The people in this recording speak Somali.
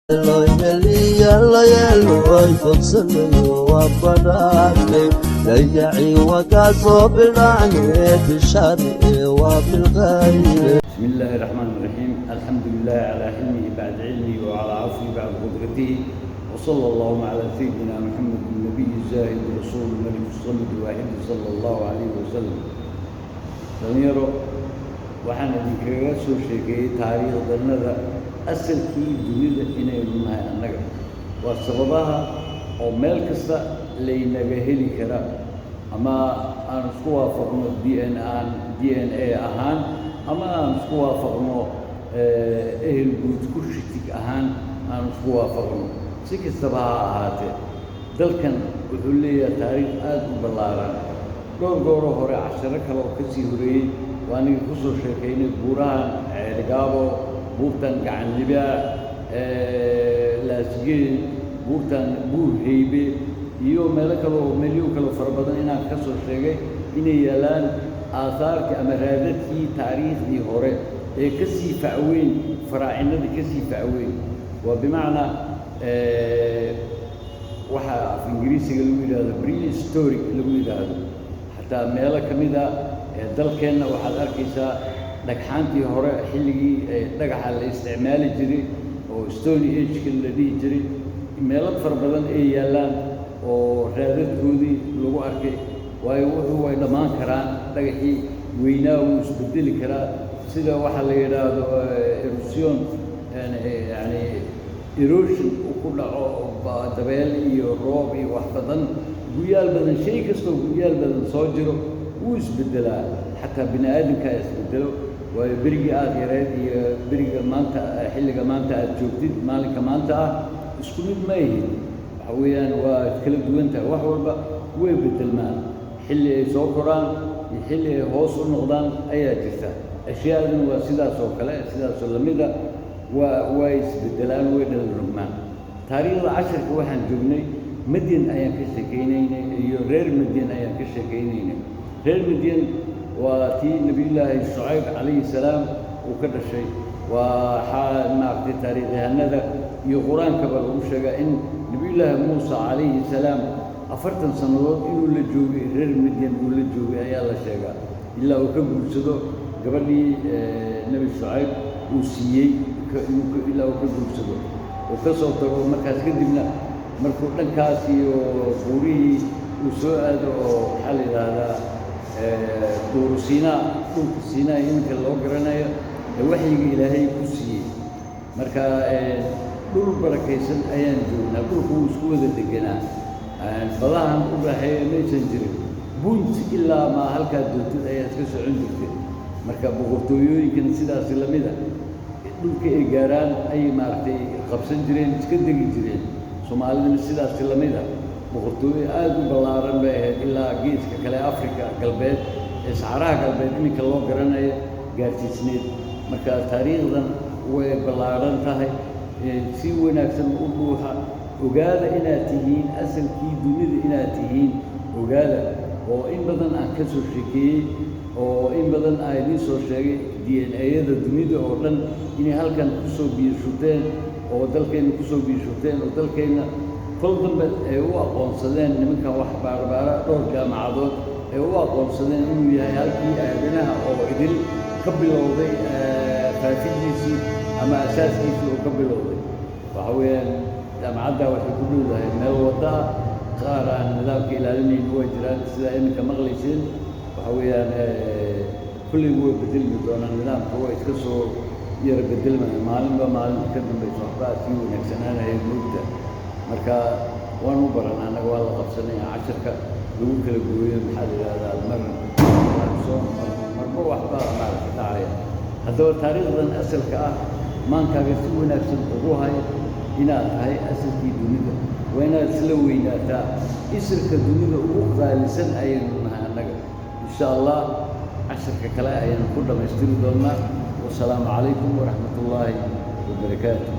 Lo yellow فرصة وبناتي ليعي وكاسو بالعنية في الشرق وفي الغيب. بسم الله الرحمن الرحيم. الحمد لله على حلمه بعد علمه وعلى عفوه بعد قدرته، وصلى الله على سيدنا محمد النبي الزاهد الرسول الملك الصمد الواحد صلى الله عليه وسلم. دنيرو waxaan idinkaga soo sheegay taariikhdannada asalkii dunida inay nahay annaga waa sababaha oo meel kasta laynaga heli kara ama aan isku waafaqno DNA ahaan ama aan isku waafaqno ehel guud ku shitig ahaan aan isku waafaqno si kastaba ha ahaatee dalkan wuxuu leeyahay taariikh aad u ballaaran dhowr gooro hore casharo kale oo kasii horeeyey وأنا كسر شيء بوران عرقابو بورتان كعنبيا لاسجين بورتان بور هيبي يوم ملكلو مليون كلو فربضان إنا كسر شيء إني يلان آثار كأمرادات في تاريخ دي هوري كسي فعوين فراعنة دي كسي فعوين وبمعنى وحا في إنجليزي قالوا هذا بري ستوري قالوا هذا حتى ملك ميدا dalkeenna waxaad arkaysaa dhagxaantii hore xilligii dhagaxa la isticmaali jiray oo stone age-ka la dhihi jiray meelo fara badan ay yaallaan oo raadadkoodii lagu arkay waayo wuxuu way dhammaan karaan dhagaxii weynaa wuu isbedeli karaa sida waxa la yidhaahdo erosion yani erosion ku dhaco dabeel iyo roob iyo wax badan guyaal badan shay kastoo guyaal badan soo jiro ويسبدلها حتى بني آدم كان يسبدله وبرجع آخرات برجع مانتا حلقة مانتا جوتيد مالك مانتا اسكنود ما يهين حويان وتكلم دوينتا وحوربا ويبدل ما حل سوكران يحل هوس النقدان أي جثة أشياء وسيدا سوكلا سيدا سلميدا ويسبدلان ويدل الرمان تاريخ العشر كواحد جبني مدين أيام كشكينين يرير مدين أيام كشكينين reer Madian waa tii nabiyullaahi Shucayb calayhi salaam uu ka dhashay waa maartay taariikhahanada iyo quraanka ba lagu sheegay in nabiyullaahi Muusa calayhi salaam 40 sanadood inuu la joogay reer Madian uu la joogay ayaa la sheegaa ilaa uu ka guursado gabadhii nabi Shucayb uu siiyey ilaa uu ka guursado oo ka soo tago markaas kadibna markuu dhankaas iyo buurihii uu soo aado oo xal ilaada دور سيناء دور سيناء يمكن لو قرنا وحي إلهي كسي مركا دور بركيسن أيام جونا دور كوس كود الدجنا فلاهم أبراهي ميسن جري بنت إلا ما هلك دوت أيام كسر عندك مركا بقطويو يمكن سيدا سلميدا دور كإيجاران أي مارتي خمسين جرين تكدق جرين سومالي سيدا سلميدا بقطوي آد بلارن به إلا جيس كلا أفريقيا قلبات إسعارها قلبات إنك الله قرنا جارتي سنين مركا تاريخ ذن وبلارن تهي سوى نكسن أبوها وقال إنا تهين أصل كي دنيا إنا تهين وقال وإن بدن أنكسر شكي وإن بدن أيدي سو شيء DNA ذا دنيا أولاً إني هل كان كسو بيشوتين ودل كان كسو بيشوتين ودل كان كل ضمن هو قنصلين منك واحد باربارة دور جامعة هو قنصلين إنه يهالكي أدناها أو إدل قبل وضي فاتيجي أما أساس كيف قبل وضي فهو جامعة ده وحكولو ده ما هو ده قار عن ذاك إلى علمي هو جيران سلائمك مغلسين فهو كل هو بدل بدون النظام هو يتكسر يرجع من معلم كذا بيصحبات يو نكسنانا هي موجودة marka waan u baran anaga waa la qabsanay casharka lagu kala gooyo maxaa yiraahdaa marba waxba ma dhacay hadaba taariikhdan asalka ah maankaaga si wanaagsan ugu hay inaad tahay asalkii dunida waa inaad isla weynaataa isirka dunida ugu qaalisan ayaynu nahay anaga insha allah casharka kale ayaan ku dhamaystiri doonaa wasalaamu calaykum waraxmatullaahi wabarakaatuh.